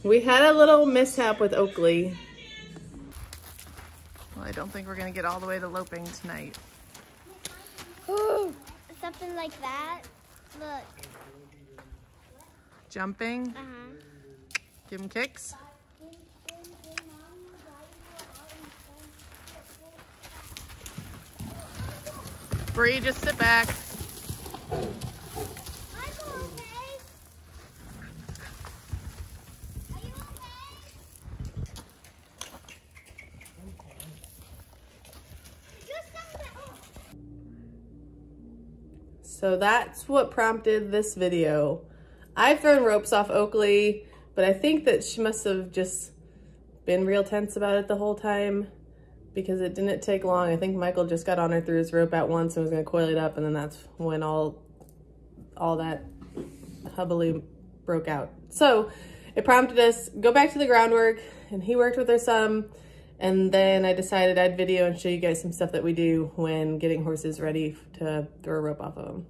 We had a little mishap with Oakley. Well, I don't think we're gonna get all the way to loping tonight. Ooh, something like that. Look. Jumping. Give him kicks. Bree, just sit back. So that's what prompted this video. I've thrown ropes off Oakley, but I think that she must have just been real tense about it the whole time because it didn't take long. I think Michael just got on her, threw his rope out once and was gonna coil it up, and then that's when all that hubbub broke out. So it prompted us, go back to the groundwork, and he worked with her some, and then I decided I'd video and show you guys some stuff that we do when getting horses ready to throw a rope off of them.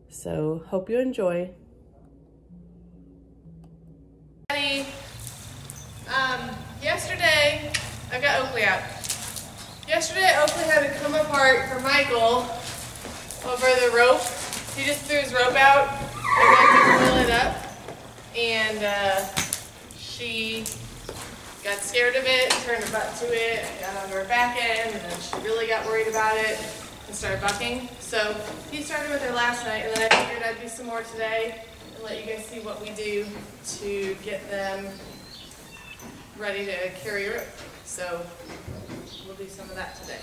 So hope you enjoy. Yesterday, I got Oakley out. Yesterday, Oakley had to come apart for Michael over the rope. He just threw his rope out and went to coil it up, and she got scared of it, turned her butt to it, got onto her back end, and then she really got worried about it and started bucking. So he started with her last night, and then I figured I'd do some more today and let you guys see what we do to get them ready to carry rope. So we'll do some of that today.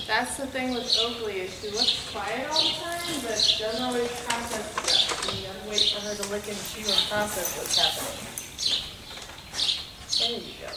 That's the thing with Oakley, is she looks quiet all the time, but doesn't always process stuff. So you gotta wait for her to lick and chew and process what's happening. There you go.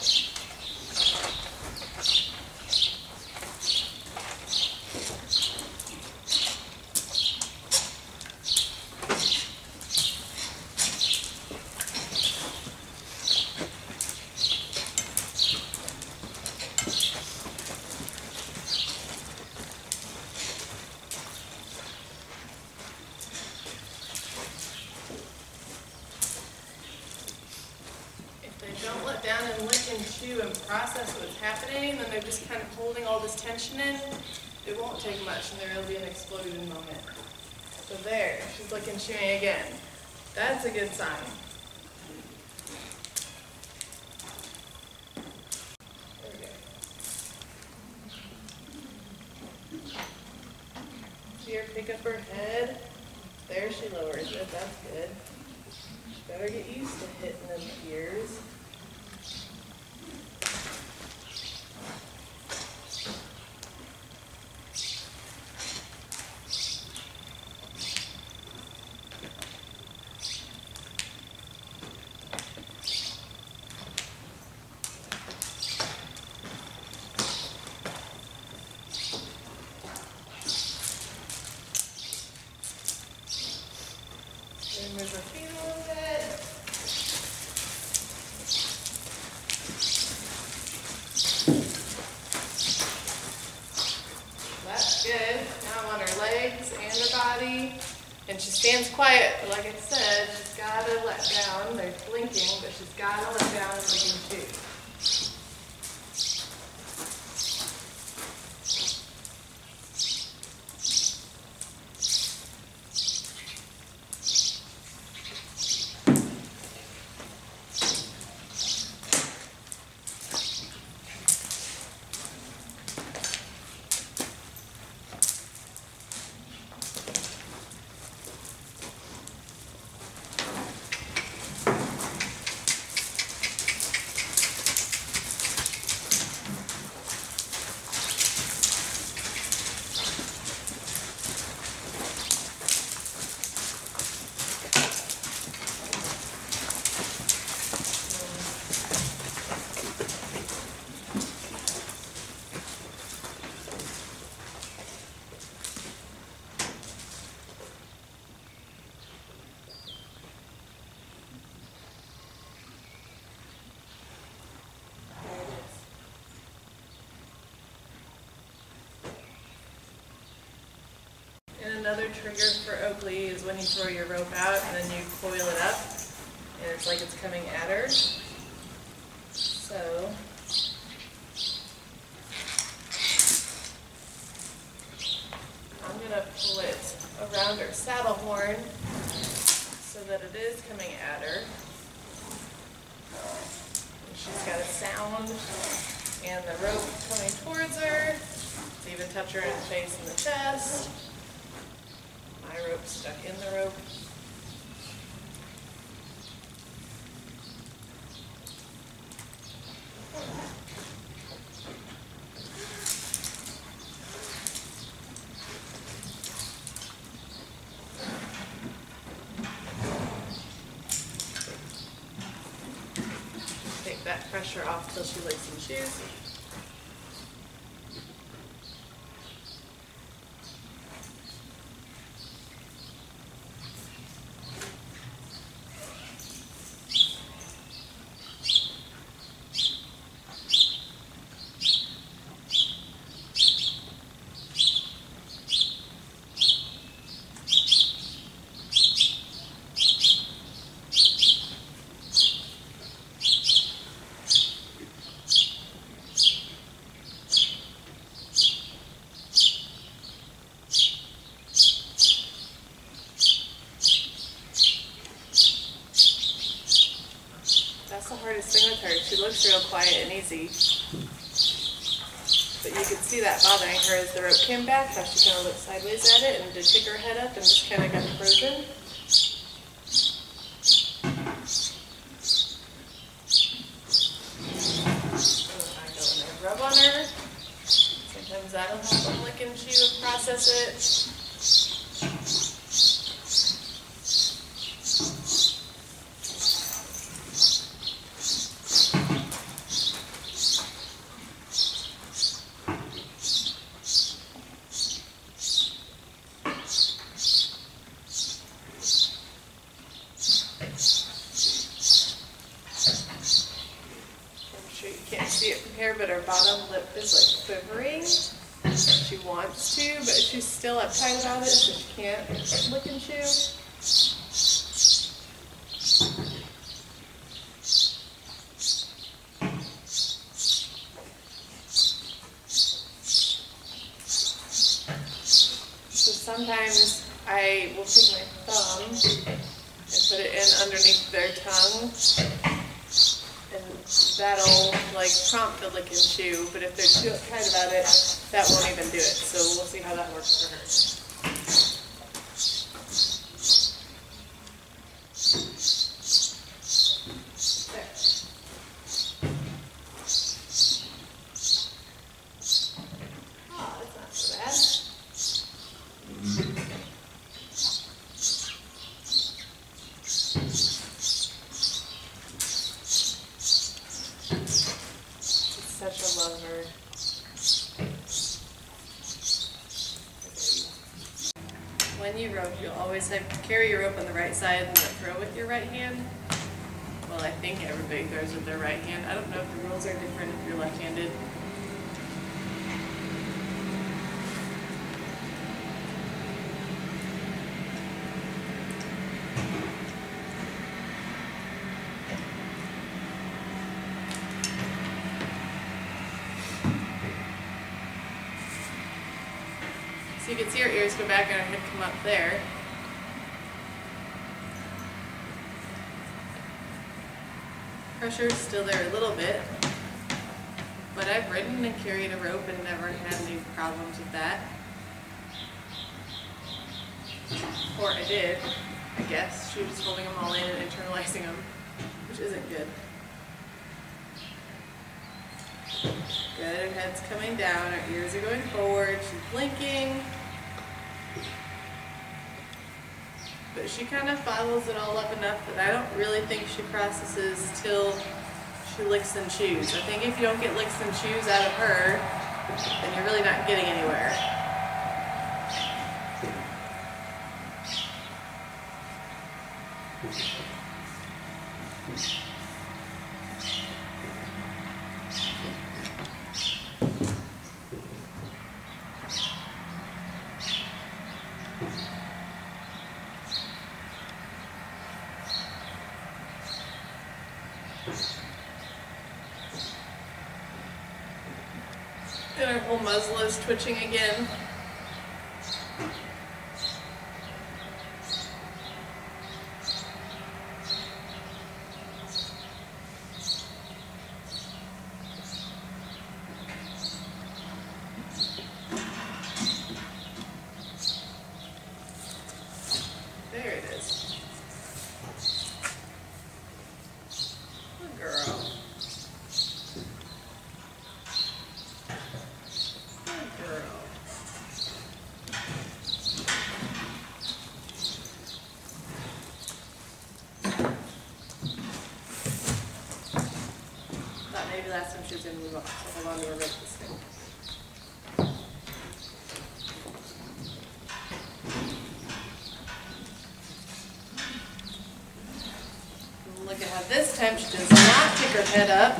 Don't let down and lick and chew and process what's happening, then they're just kind of holding all this tension in. It won't take much and there will be an explosion moment. So there, she's licking and chewing again. That's a good sign. There we go. pick up her head. There, she lowers it. That's good. She better get used to hitting them ears. Move her feet a little bit. That's good. Now I want her legs and her body. And she stands quiet, but like I said, she's got to let down. They're blinking, but she's got to let down and lick and chew. Another trigger for Oakley is when you throw your rope out and then you coil it up and it's like it's coming at her. So I'm going to pull it around her saddle horn so that it is coming at her. And she's got a sound and the rope coming towards her. To even touch her in the face and the chest. My rope stuck in the rope. Take that pressure off till she licks and chews. That's the hardest thing with her. She looks real quiet and easy. But you could see that bothering her as the rope came back, how she kind of looked sideways at it and did pick her head up and just kind of got frozen. I go in there and rub on her. Sometimes that'll help them lick and chew and process it. Can't see it from here, but her bottom lip is like quivering. She wants to, but she's still uptight about it, so she can't lick and chew. So sometimes I will take my thumb and put it in underneath their tongue. And that'll like prompt the lick and chew, but if they're too uptight about it, that won't even do it. So we'll see how that works for her. love her. When you rope, you'll always have to carry your rope on the right side and then throw with your right hand. Well, I think everybody throws with their right hand. I don't know if the rules are different if you're left-handed. So you can see her ears go back and her head come up there. Pressure's still there a little bit, but I've ridden and carried a rope and never had any problems with that. Or I did, I guess. She was holding them all in and internalizing them, which isn't good. Good, her head's coming down, her ears are going forward, she's blinking. But she kind of follows it all up enough that I don't really think she processes till she licks and chews. I think if you don't get licks and chews out of her, then you're really not getting anywhere. And her whole muzzle is twitching again. There it is. Good girl. Maybe last time she was going to move off, so hold on to her rope this thing. Look at how this time she does not pick her head up.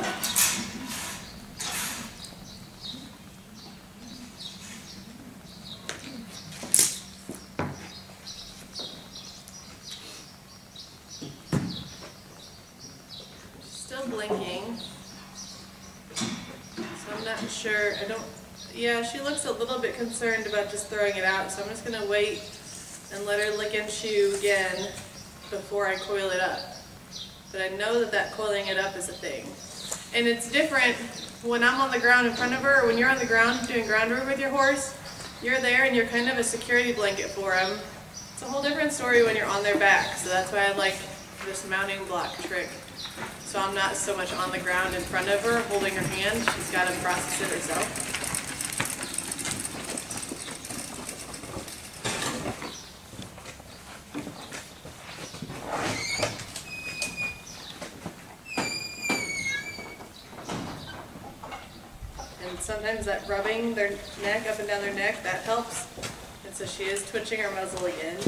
She's still blinking. I'm not sure, yeah, she looks a little bit concerned about just throwing it out, so I'm just going to wait and let her lick and chew again before I coil it up. But I know that coiling it up is a thing. And it's different when I'm on the ground in front of her, or when you're on the ground doing ground room with your horse, you're there and you're kind of a security blanket for them. It's a whole different story when you're on their back, so that's why I like this mounting block trick. So I'm not so much on the ground in front of her, holding her hand. She's got to process it herself. And sometimes that rubbing their neck, up and down their neck, that helps. And so she is twitching her muzzle again.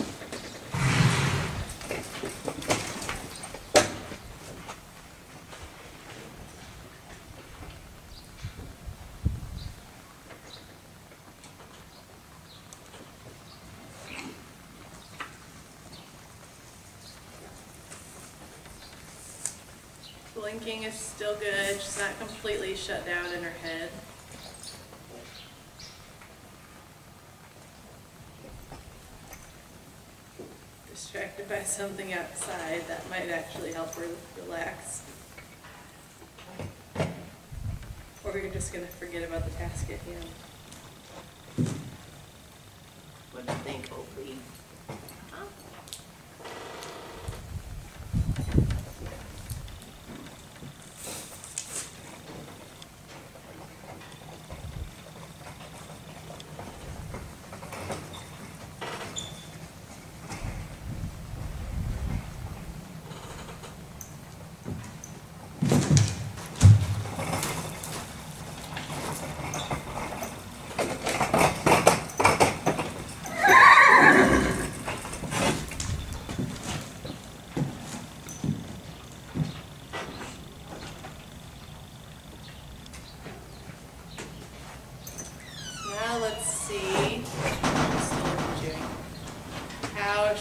Blinking is still good. She's not completely shut down in her head. Distracted by something outside, that might actually help her relax. Or you're just going to forget about the task at hand. What do you think, Oakley? Huh?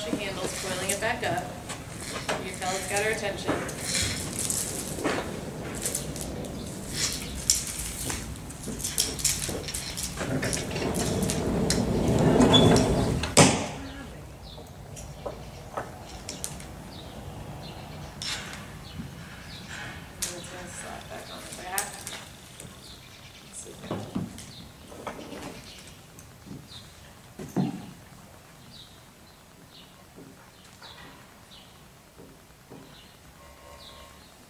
she handles coiling it back up. You can tell it's got her attention.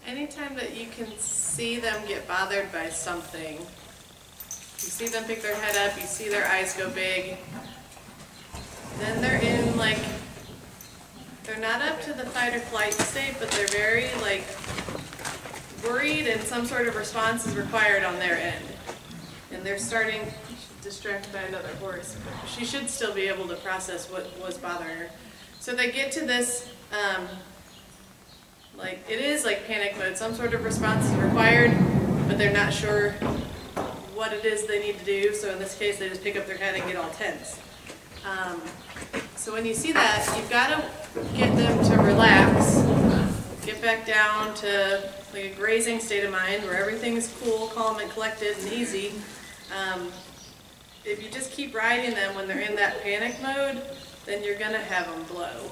Anytime that you can see them get bothered by something, you see them pick their head up, you see their eyes go big, then they're in like, they're not up to the fight or flight state, but they're very like worried and some sort of response is required on their end. And they're starting, distracted by another horse, but she should still be able to process what was bothering her. So they get to this, like, it is like panic mode. Some sort of response is required, but they're not sure what it is they need to do. So in this case, they just pick up their head and get all tense. So when you see that, you've got to get them to relax, get back down to like a grazing state of mind where everything is cool, calm, and collected and easy. If you just keep riding them when they're in that panic mode, then you're going to have them blow.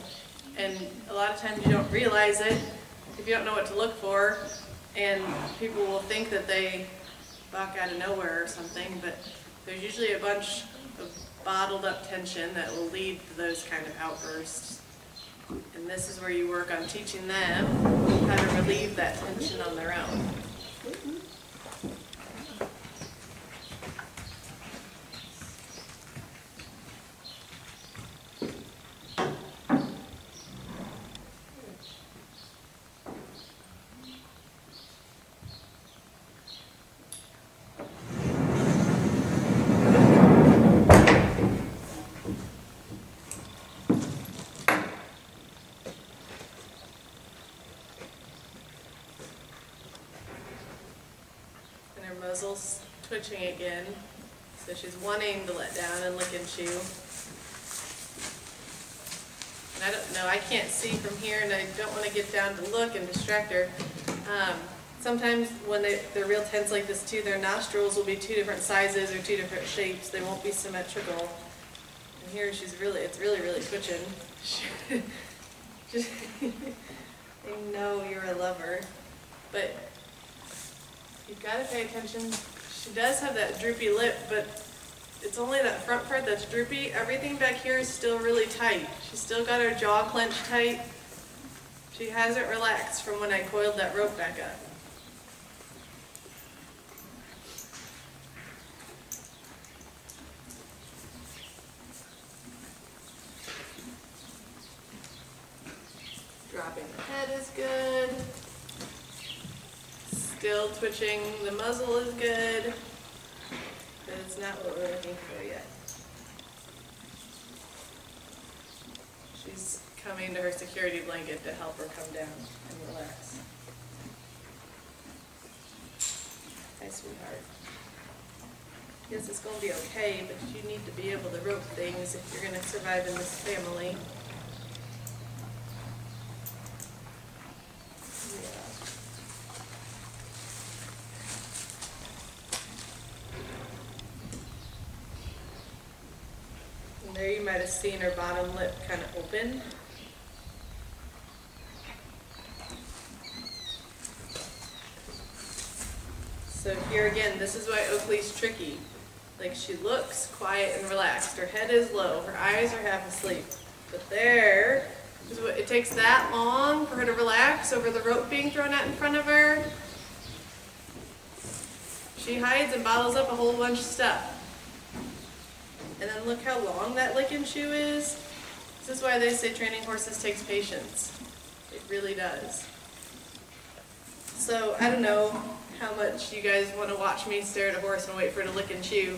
And a lot of times you don't realize it if you don't know what to look for, and people will think that they buck out of nowhere or something, but there's usually a bunch of bottled up tension that will lead to those kind of outbursts. And this is where you work on teaching them how to relieve that tension on their own. Muzzle's twitching again, so she's wanting to let down and lick and chew. And I don't know, I can't see from here, and I don't want to get down to look and distract her. Sometimes when they're real tense like this too, their nostrils will be two different sizes or two different shapes. They won't be symmetrical. And here it's really twitching. I know you're a lover, but you've got to pay attention. She does have that droopy lip, but it's only that front part that's droopy. Everything back here is still really tight. She's still got her jaw clenched tight. She hasn't relaxed from when I coiled that rope back up. Dropping the head is good. Still twitching, the muzzle is good, but it's not what we're looking for yet. She's coming to her security blanket to help her come down and relax. Hi, sweetheart. Yes, it's going to be okay, but you need to be able to rope things if you're going to survive in this family. There you might have seen her bottom lip kind of open. So here again, this is why Oakley's tricky. Like, she looks quiet and relaxed. Her head is low. Her eyes are half asleep. But there is what it takes that long for her to relax over the rope being thrown out in front of her. She hides and bottles up a whole bunch of stuff. And then look how long that lick and chew is. This is why they say training horses takes patience. It really does. So I don't know how much you guys want to watch me stare at a horse and wait for it to lick and chew,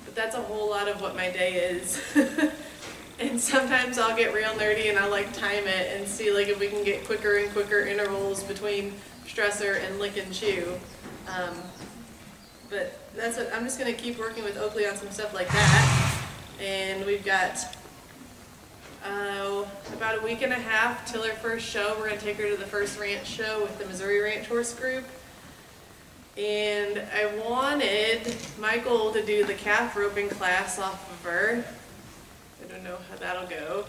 but that's a whole lot of what my day is. And sometimes I'll get real nerdy and I'll like time it and see like if we can get quicker and quicker intervals between stressor and lick and chew. But that's what I'm just going to keep working with Oakley on some stuff like that. And we've got About a week and a half till her first show. We're gonna take her to the first ranch show with the Missouri Ranch Horse Group. And I wanted Michael to do the calf roping class off of her. I don't know how that'll go.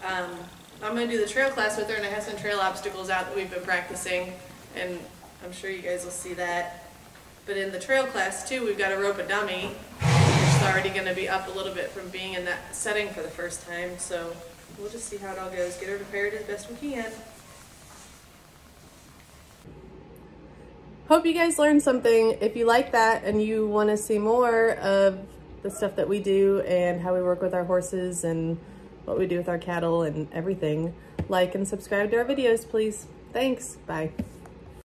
I'm gonna do the trail class with her, and I have some trail obstacles out that we've been practicing, and I'm sure you guys will see that. But in the trail class too, we've got to rope a dummy, which is already gonna be up a little bit from being in that setting for the first time, so we'll just see how it all goes. Get her prepared as best we can. Hope you guys learned something. If you like that and you want to see more of the stuff that we do and how we work with our horses and what we do with our cattle and everything, like and subscribe to our videos, please. Thanks. Bye.